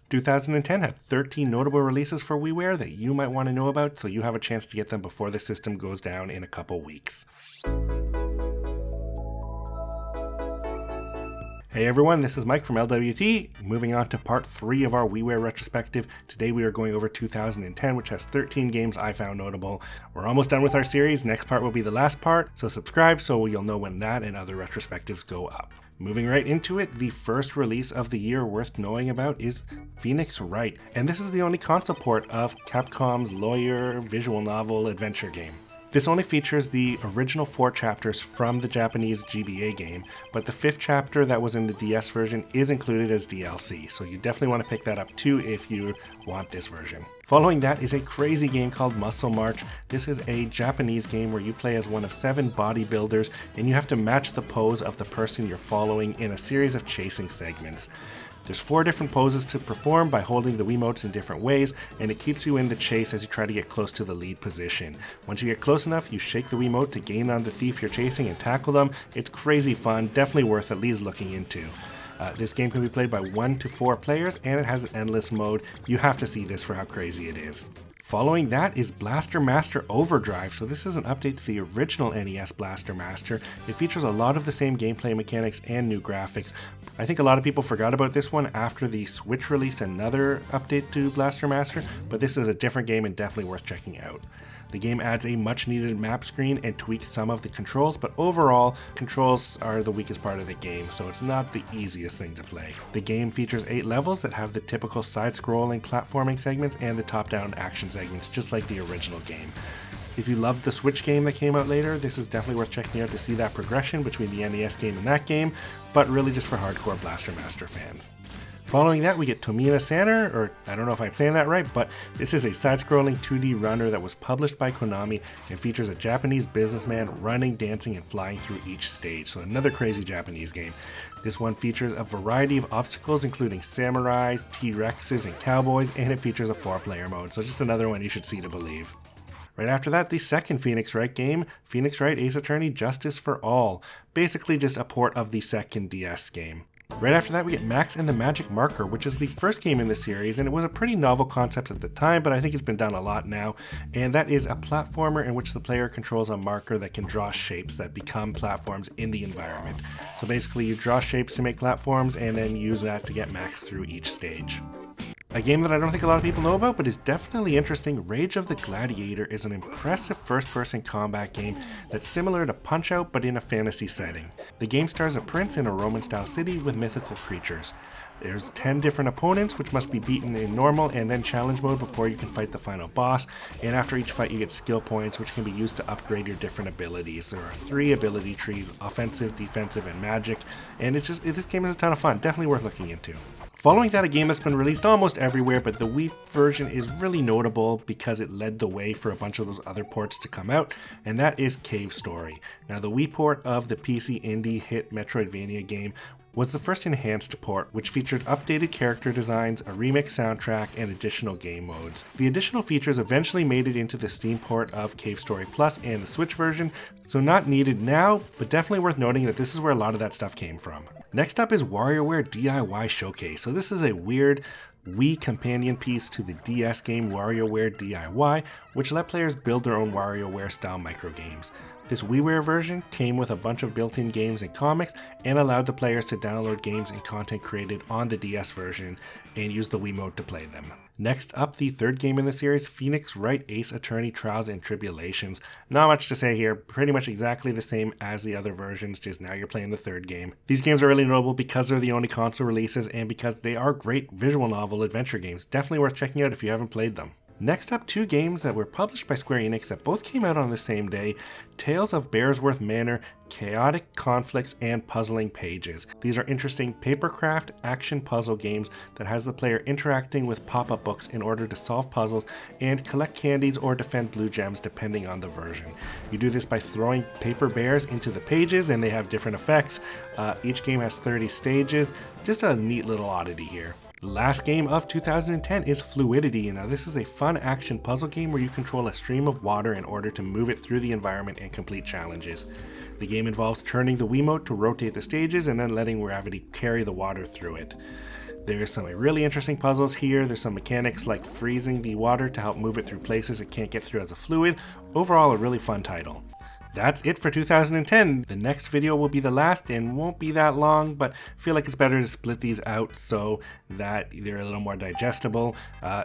2010 had 13 notable releases for WiiWare that you might want to know about, so you have a chance to get them before the system goes down in a couple weeks. Hey everyone, this is Mike from LWT. Moving on to part 3 of our WiiWare retrospective. Today we are going over 2010, which has 13 games I found notable. We're almost done with our series. Next part will be the last part, so subscribe so you'll know when that and other retrospectives go up. Moving right into it, the first release of the year worth knowing about is Phoenix Wright, and this is the only console port of Capcom's lawyer visual novel adventure game. This only features the original 4 chapters from the Japanese GBA game, but the 5th chapter that was in the DS version is included as DLC, so you definitely want to pick that up too if you want this version. Following that is a crazy game called Muscle March. This is a Japanese game where you play as one of 7 bodybuilders and you have to match the pose of the person you're following in a series of chasing segments. There's 4 different poses to perform by holding the Wiimotes in different ways, and it keeps you in the chase as you try to get close to the lead position. Once you get close enough, you shake the Wiimote to gain on the thief you're chasing and tackle them. It's crazy fun, definitely worth at least looking into. This game can be played by 1 to 4 players, and it has an endless mode. You have to see this for how crazy it is. Following that is Blaster Master Overdrive. So this is an update to the original NES Blaster Master. It features a lot of the same gameplay mechanics and new graphics. I think a lot of people forgot about this one after the Switch released another update to Blaster Master, but this is a different game and definitely worth checking out. The game adds a much needed map screen and tweaks some of the controls, but overall, controls are the weakest part of the game, so it's not the easiest thing to play. The game features 8 levels that have the typical side-scrolling platforming segments and the top-down action segments, just like the original game. If you loved the Switch game that came out later, this is definitely worth checking out to see that progression between the NES game and that game, but really just for hardcore Blaster Master fans. Following that, we get Tamiya Santur, or I don't know if I'm saying that right, but this is a side-scrolling 2D runner that was published by Konami and features a Japanese businessman running, dancing, and flying through each stage, so another crazy Japanese game. This one features a variety of obstacles, including samurais, T-Rexes, and cowboys, and it features a 4-player mode, so just another one you should see to believe. Right after that, the second Phoenix Wright game, Phoenix Wright Ace Attorney Justice for All, basically just a port of the second DS game. Right after that, we get Max and the Magic Marker, which is the first game in the series, and it was a pretty novel concept at the time, but I think it's been done a lot now, and that is a platformer in which the player controls a marker that can draw shapes that become platforms in the environment. So basically, you draw shapes to make platforms, and then use that to get Max through each stage. A game that I don't think a lot of people know about, but is definitely interesting, Rage of the Gladiator is an impressive first-person combat game that's similar to Punch-Out but in a fantasy setting. The game stars a prince in a Roman-style city with mythical creatures. There's 10 different opponents which must be beaten in normal and then challenge mode before you can fight the final boss, and after each fight you get skill points which can be used to upgrade your different abilities. There are 3 ability trees, offensive, defensive, and magic, and this game is a ton of fun, definitely worth looking into. Following that, a game that's been released almost everywhere, but the Wii version is really notable because it led the way for a bunch of those other ports to come out, and that is Cave Story. Now, the Wii port of the PC indie hit Metroidvania game was the first enhanced port, which featured updated character designs, a remix soundtrack, and additional game modes. The additional features eventually made it into the Steam port of Cave Story Plus and the Switch version, so not needed now, but definitely worth noting that this is where a lot of that stuff came from. Next up is WarioWare DIY Showcase. So this is a weird Wii companion piece to the DS game WarioWare DIY, which let players build their own WarioWare style microgames. This WiiWare version came with a bunch of built-in games and comics and allowed the players to download games and content created on the DS version and use the Wiimote to play them. Next up, the third game in the series, Phoenix Wright Ace Attorney Trials and Tribulations. Not much to say here, pretty much exactly the same as the other versions, just now you're playing the third game. These games are really notable because they're the only console releases and because they are great visual novel adventure games. Definitely worth checking out if you haven't played them. Next up, 2 games that were published by Square Enix that both came out on the same day, Tales of Bearsworth Manor, Chaotic Conflicts, and Puzzling Pages. These are interesting papercraft action puzzle games that has the player interacting with pop-up books in order to solve puzzles and collect candies or defend blue gems depending on the version. You do this by throwing paper bears into the pages and they have different effects. Each game has 30 stages, just a neat little oddity here. The last game of 2010 is Fluidity. Now this is a fun action puzzle game where you control a stream of water in order to move it through the environment and complete challenges. The game involves turning the Wiimote to rotate the stages and then letting gravity carry the water through it. There's some really interesting puzzles here. There's some mechanics like freezing the water to help move it through places it can't get through as a fluid. Overall, a really fun title. That's it for 2010. The next video will be the last and won't be that long, but I feel like it's better to split these out so that they're a little more digestible.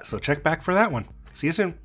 So check back for that one. See you soon.